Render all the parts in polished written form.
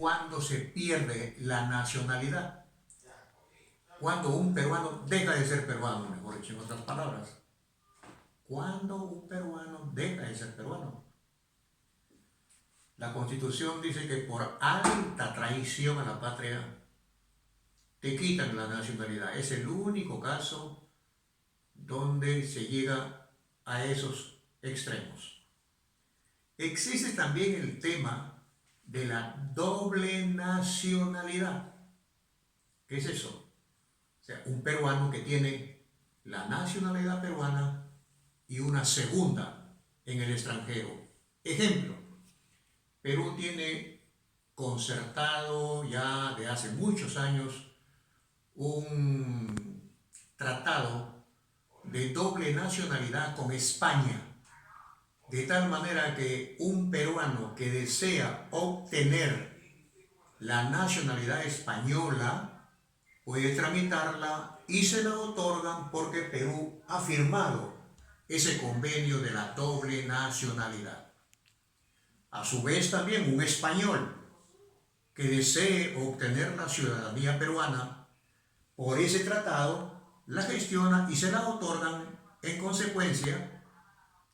cuándo se pierde la nacionalidad, cuando un peruano deja de ser peruano, mejor dicho, en otras palabras, cuando un peruano deja de ser peruano. La Constitución dice que por alta traición a la patria te quitan la nacionalidad. Es el único caso donde se llega a esos extremos. Existe también el tema de la doble nacionalidad. ¿Qué es eso? O sea, un peruano que tiene la nacionalidad peruana y una segunda en el extranjero. Ejemplo, Perú tiene concertado ya de hace muchos años un tratado de doble nacionalidad con España, de tal manera que un peruano que desea obtener la nacionalidad española puede tramitarla y se la otorgan porque Perú ha firmado ese convenio de la doble nacionalidad. A su vez también un español que desee obtener la ciudadanía peruana por ese tratado la gestiona y se la otorgan. En consecuencia,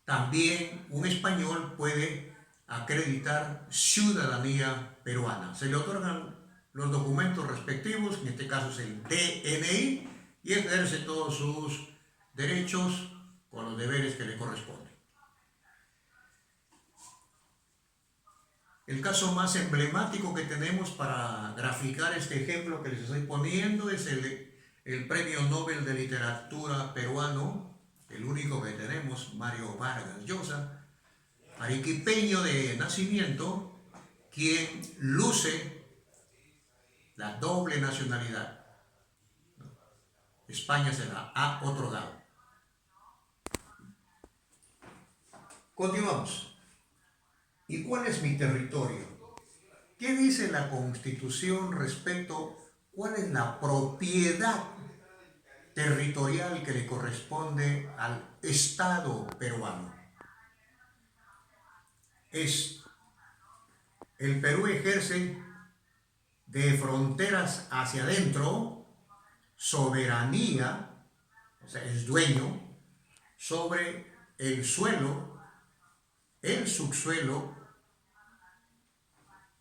también un español puede acreditar ciudadanía peruana. Se le otorgan los documentos respectivos, en este caso es el DNI, y ejerce todos sus derechos con los deberes que le corresponden. El caso más emblemático que tenemos para graficar este ejemplo que les estoy poniendo es el Premio Nobel de Literatura peruano, el único que tenemos, Mario Vargas Llosa, arequipeño de nacimiento, quien luce la doble nacionalidad. España se la ha otorgado. Continuamos. ¿Y cuál es mi territorio? ¿Qué dice la Constitución respecto a cuál es la propiedad territorial que le corresponde al Estado peruano? El Perú ejerce de fronteras hacia adentro soberanía, o sea, es dueño sobre el suelo, el subsuelo,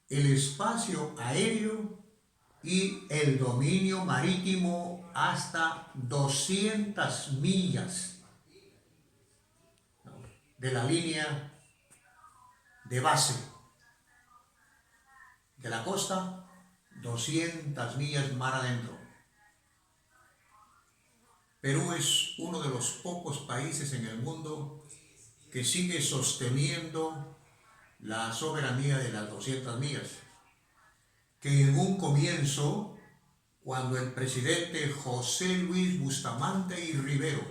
el espacio aéreo y el dominio marítimo hasta 200 millas de la línea de base de la costa, 200 millas mar adentro. Perú es uno de los pocos países en el mundo que sigue sosteniendo la soberanía de las 200 millas, que en un comienzo, cuando el presidente José Luis Bustamante y Rivero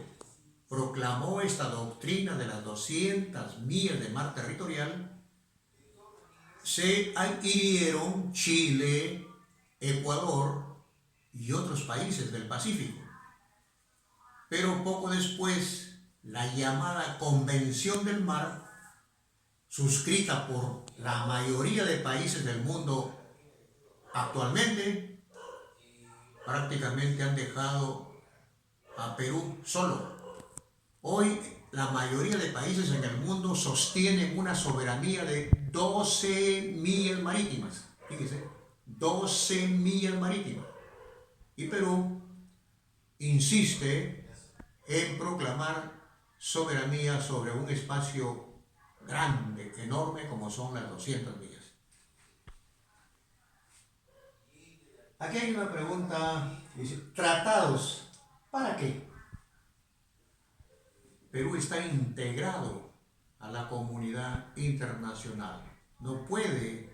proclamó esta doctrina de las 200 millas de mar territorial, se adhirieron Chile, Ecuador y otros países del Pacífico. Pero poco después, la llamada Convención del Mar, suscrita por la mayoría de países del mundo actualmente, prácticamente han dejado a Perú solo. Hoy la mayoría de países en el mundo sostienen una soberanía de 12 millas marítimas. Fíjense, 12 millas marítimas. Y Perú insiste en proclamar soberanía sobre un espacio grande, enorme, como son las 200 millas. Aquí hay una pregunta, dice, ¿tratados para qué? Perú está integrado a la comunidad internacional, no puede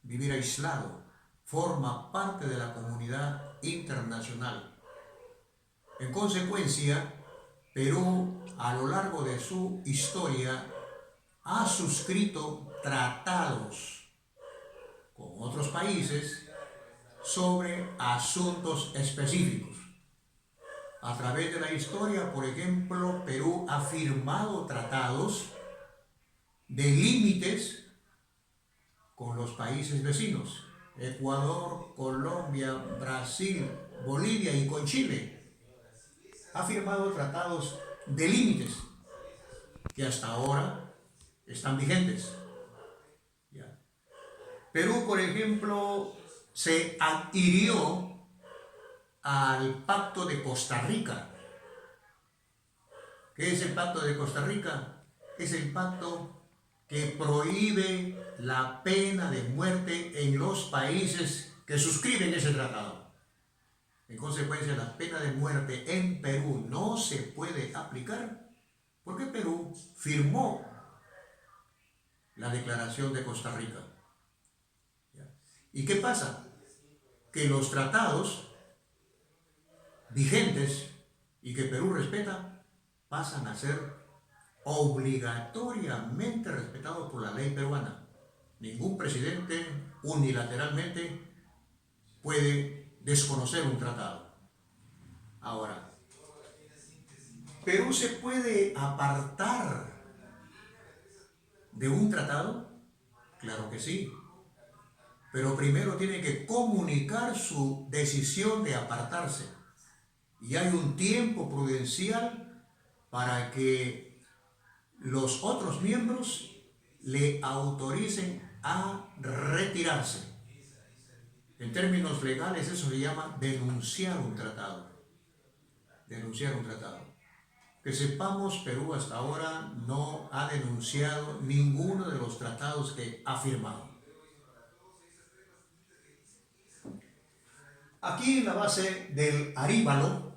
vivir aislado, forma parte de la comunidad internacional. En consecuencia, Perú, a lo largo de su historia, ha suscrito tratados con otros países sobre asuntos específicos. A través de la historia, por ejemplo, Perú ha firmado tratados de límites con los países vecinos, Ecuador, Colombia, Brasil, Bolivia y con Chile. Ha firmado tratados de límites que hasta ahora están vigentes. ¿Ya? Perú, por ejemplo, se adhirió al Pacto de Costa Rica. ¿Qué es el Pacto de Costa Rica? Es el pacto que prohíbe la pena de muerte en los países que suscriben ese tratado. En consecuencia, la pena de muerte en Perú no se puede aplicar porque Perú firmó la Declaración de Costa Rica. ¿Y qué pasa? Que los tratados vigentes y que Perú respeta pasan a ser obligatoriamente respetados por la ley peruana. Ningún presidente unilateralmente puede desconocer un tratado. Ahora, ¿Perú se puede apartar de un tratado? Claro que sí. Pero primero tiene que comunicar su decisión de apartarse. Y hay un tiempo prudencial para que los otros miembros le autoricen a retirarse. En términos legales eso se llama denunciar un tratado. Denunciar un tratado. Que sepamos, Perú hasta ahora no ha denunciado ninguno de los tratados que ha firmado. Aquí en la base del aríbalo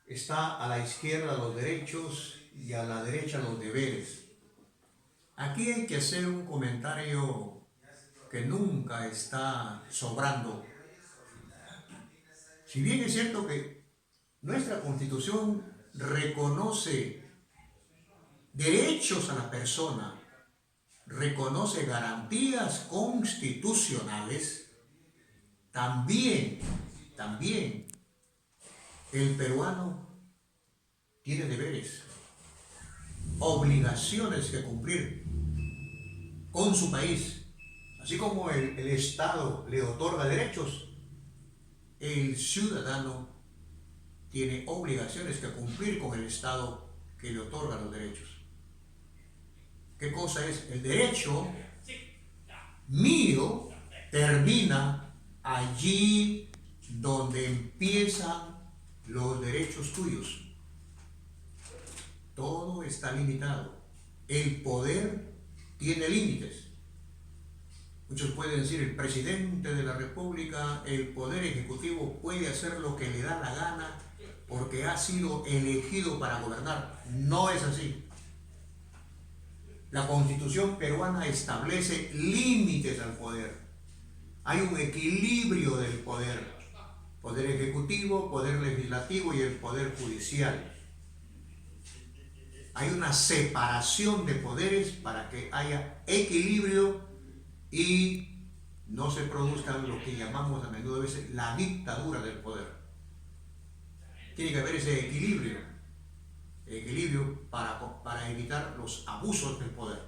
está a la izquierda los derechos y a la derecha los deberes. Aquí hay que hacer un comentario que nunca está sobrando. Si bien es cierto que nuestra Constitución reconoce derechos a la persona, reconoce garantías constitucionales, también el peruano tiene deberes, obligaciones que cumplir con su país. Así como el Estado le otorga derechos, el ciudadano tiene obligaciones que cumplir con el Estado que le otorga los derechos. ¿Qué cosa es? El derecho mío termina allí donde empiezan los derechos tuyos. Todo está limitado. El poder tiene límites. Muchos pueden decir, el presidente de la República, el poder ejecutivo puede hacer lo que le da la gana porque ha sido elegido para gobernar. No es así. La Constitución peruana establece límites al poder. Hay un equilibrio del poder. Poder ejecutivo, poder legislativo y el poder judicial. Hay una separación de poderes para que haya equilibrio y no se produzca lo que llamamos a menudo a veces la dictadura del poder. Tiene que haber ese equilibrio para evitar los abusos del poder.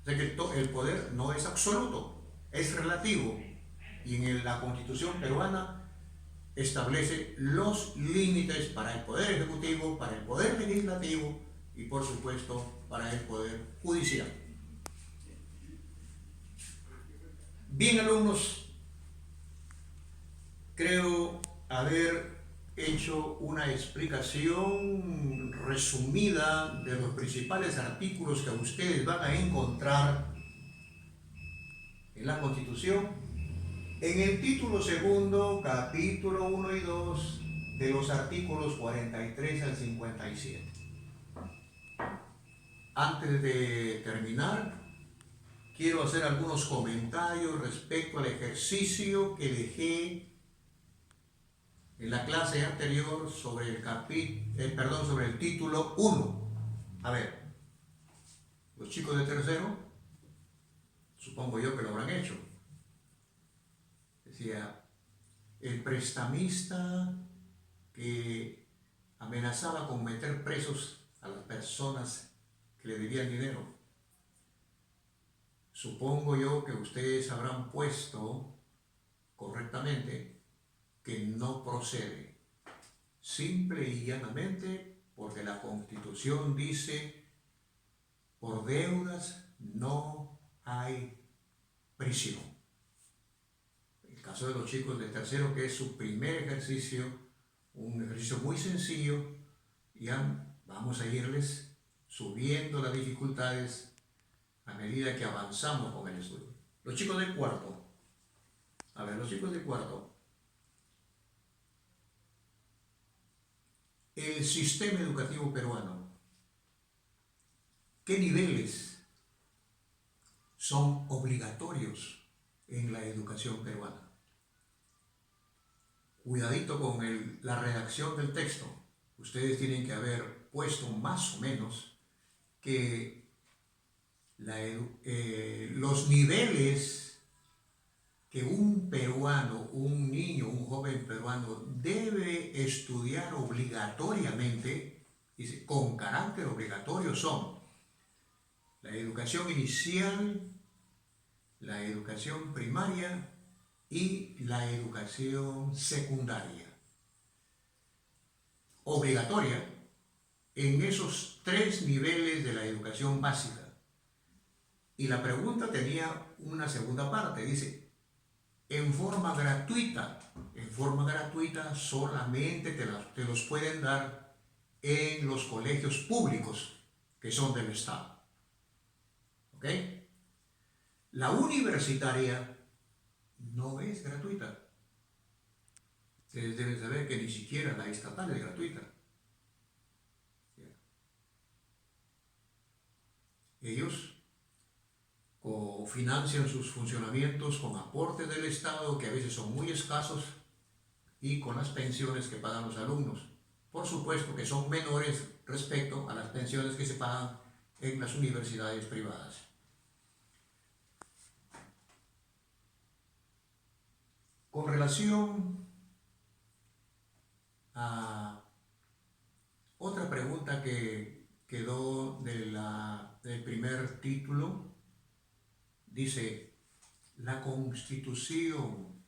O sea que el poder no es absoluto, es relativo. Y en la Constitución peruana establece los límites para el poder ejecutivo, para el poder legislativo y por supuesto para el poder judicial. Bien, alumnos, creo haber hecho una explicación resumida de los principales artículos que ustedes van a encontrar en la Constitución, en el título segundo, capítulo 1 y 2, de los artículos 43 al 57. Antes de terminar, quiero hacer algunos comentarios respecto al ejercicio que dejé en la clase anterior sobre sobre el título 1. A ver, los chicos de tercero, supongo yo que lo habrán hecho. Decía, el prestamista que amenazaba con meter presos a las personas que le debían dinero. supongo yo que ustedes habrán puesto correctamente que no procede, simple y llanamente porque la Constitución dice, por deudas no hay prisión. El caso de los chicos de tercero, que es su primer ejercicio, un ejercicio muy sencillo, ya vamos a irles subiendo las dificultades a medida que avanzamos con el estudio. Los chicos de cuarto, a ver, los chicos de cuarto, el sistema educativo peruano, ¿qué niveles son obligatorios en la educación peruana? Cuidadito con la redacción del texto. Ustedes tienen que haber puesto más o menos que los niveles que un peruano, un niño, un joven peruano debe estudiar obligatoriamente, dice, con carácter obligatorio, son la educación inicial, la educación primaria y la educación secundaria. Obligatoria en esos 3 niveles de la educación básica. Y la pregunta tenía una segunda parte, dice, en forma gratuita solamente te los pueden dar en los colegios públicos que son del Estado. ¿Ok? La universitaria no es gratuita. Ustedes deben saber que ni siquiera la estatal es gratuita. Ellos financian sus funcionamientos con aportes del Estado que a veces son muy escasos y con las pensiones que pagan los alumnos. Por supuesto que son menores respecto a las pensiones que se pagan en las universidades privadas. Con relación a otra pregunta que quedó del primer título, dice, la Constitución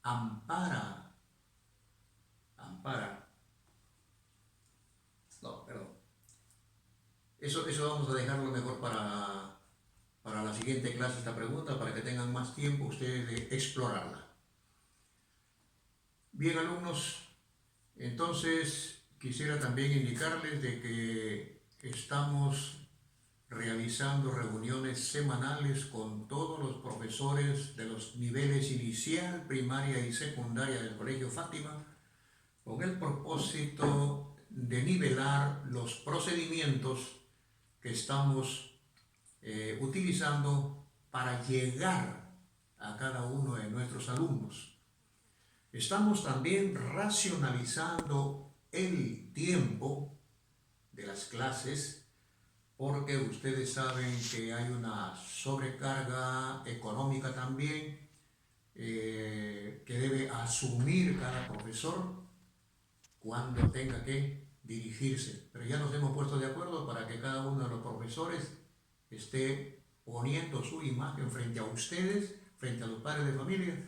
ampara, no, perdón, eso vamos a dejarlo mejor para la siguiente clase, esta pregunta, para que tengan más tiempo ustedes de explorarla. Bien, alumnos, entonces quisiera también indicarles de que estamos realizando reuniones semanales con todos los profesores de los niveles inicial, primaria y secundaria del Colegio Fátima, con el propósito de nivelar los procedimientos que estamos utilizando para llegar a cada uno de nuestros alumnos. Estamos también racionalizando el tiempo de las clases, porque ustedes saben que hay una sobrecarga económica también que debe asumir cada profesor cuando tenga que dirigirse. Pero ya nos hemos puesto de acuerdo para que cada uno de los profesores esté poniendo su imagen frente a ustedes, frente a los padres de familia,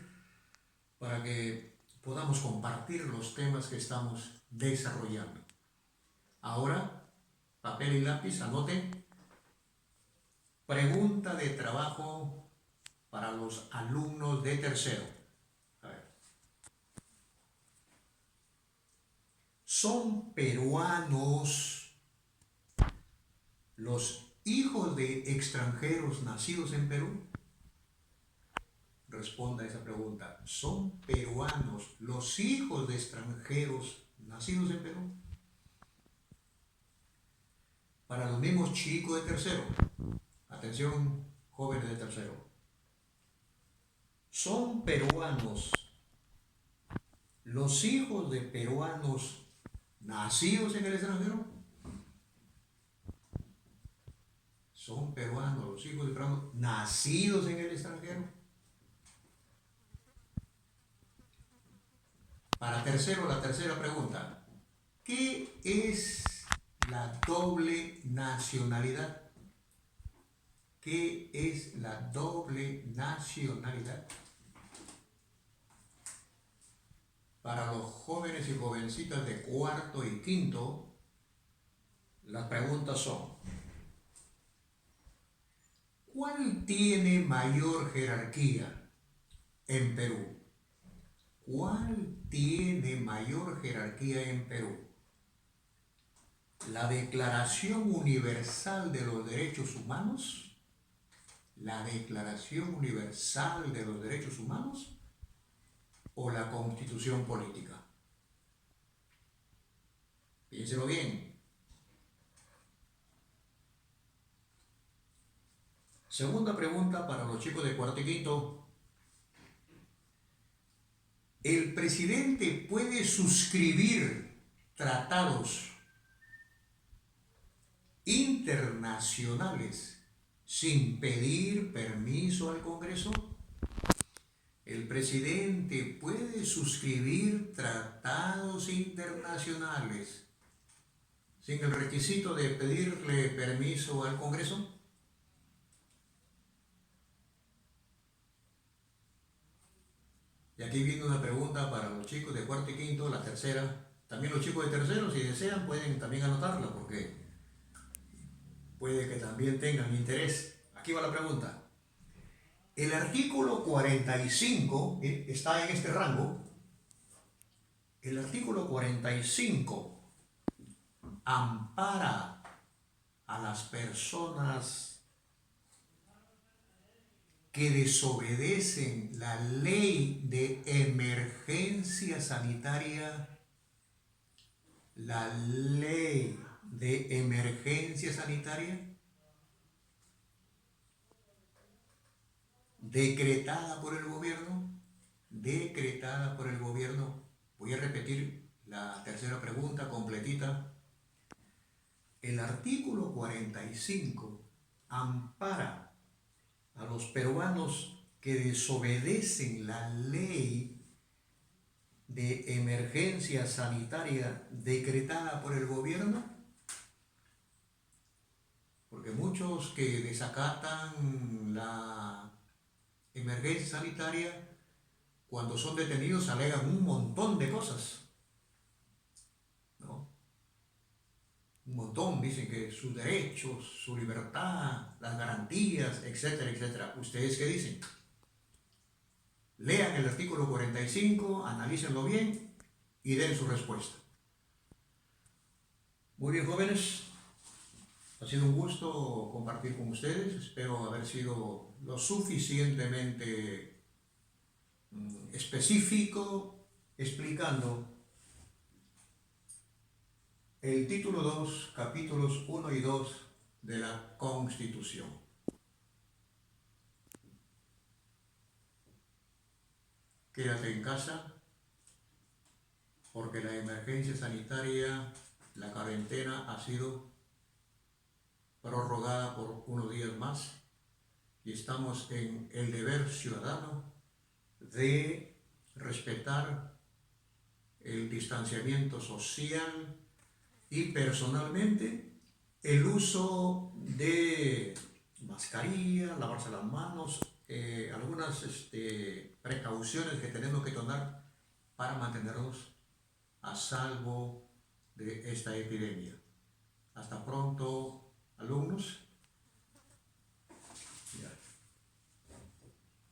para que podamos compartir los temas que estamos desarrollando. Ahora, papel y lápiz, anoten. Pregunta de trabajo para los alumnos de tercero. A ver. ¿Son peruanos los hijos de extranjeros nacidos en Perú? Responda a esa pregunta. ¿Son peruanos los hijos de extranjeros nacidos en Perú? Para los mismos chicos de tercero. Atención, jóvenes de tercero. ¿Son peruanos los hijos de peruanos nacidos en el extranjero? ¿Son peruanos los hijos de peruanos nacidos en el extranjero? Para tercero, la tercera pregunta. ¿Qué es la doble nacionalidad? ¿Qué es la doble nacionalidad? Para los jóvenes y jovencitas de cuarto y quinto, las preguntas son: ¿cuál tiene mayor jerarquía en Perú? ¿Cuál tiene mayor jerarquía en Perú? ¿La Declaración Universal de los Derechos Humanos? ¿La Declaración Universal de los Derechos Humanos? ¿O la Constitución Política? Piénselo bien. Segunda pregunta para los chicos de cuarto y quinto. ¿El presidente puede suscribir tratados internacionales sin pedir permiso al Congreso? ¿El presidente puede suscribir tratados internacionales sin el requisito de pedirle permiso al Congreso? Y aquí viene una pregunta para los chicos de cuarto y quinto, la tercera. También los chicos de tercero, si desean, pueden también anotarla porque puede que también tengan interés. Aquí va la pregunta. El artículo 45 está en este rango. El artículo 45 ampara a las personas que desobedecen la ley de emergencia sanitaria. La ley de emergencia sanitaria decretada por el gobierno, Voy a repetir la tercera pregunta completita. El artículo 45 ampara a los peruanos que desobedecen la ley de emergencia sanitaria decretada por el gobierno, porque muchos que desacatan la emergencia sanitaria, cuando son detenidos alegan un montón de cosas, ¿no? Un montón, dicen que sus derechos, su libertad, las garantías, etcétera, etcétera. ¿Ustedes qué dicen? Lean el artículo 45, analícenlo bien y den su respuesta. Muy bien, jóvenes. Ha sido un gusto compartir con ustedes. Espero haber sido lo suficientemente específico explicando el título 2, capítulos 1 y 2 de la Constitución. Quédate en casa porque la emergencia sanitaria, la cuarentena ha sido prorrogada por unos días más y estamos en el deber ciudadano de respetar el distanciamiento social y personalmente el uso de mascarilla, lavarse las manos, algunas precauciones que tenemos que tomar para mantenernos a salvo de esta epidemia. Hasta pronto, alumnos.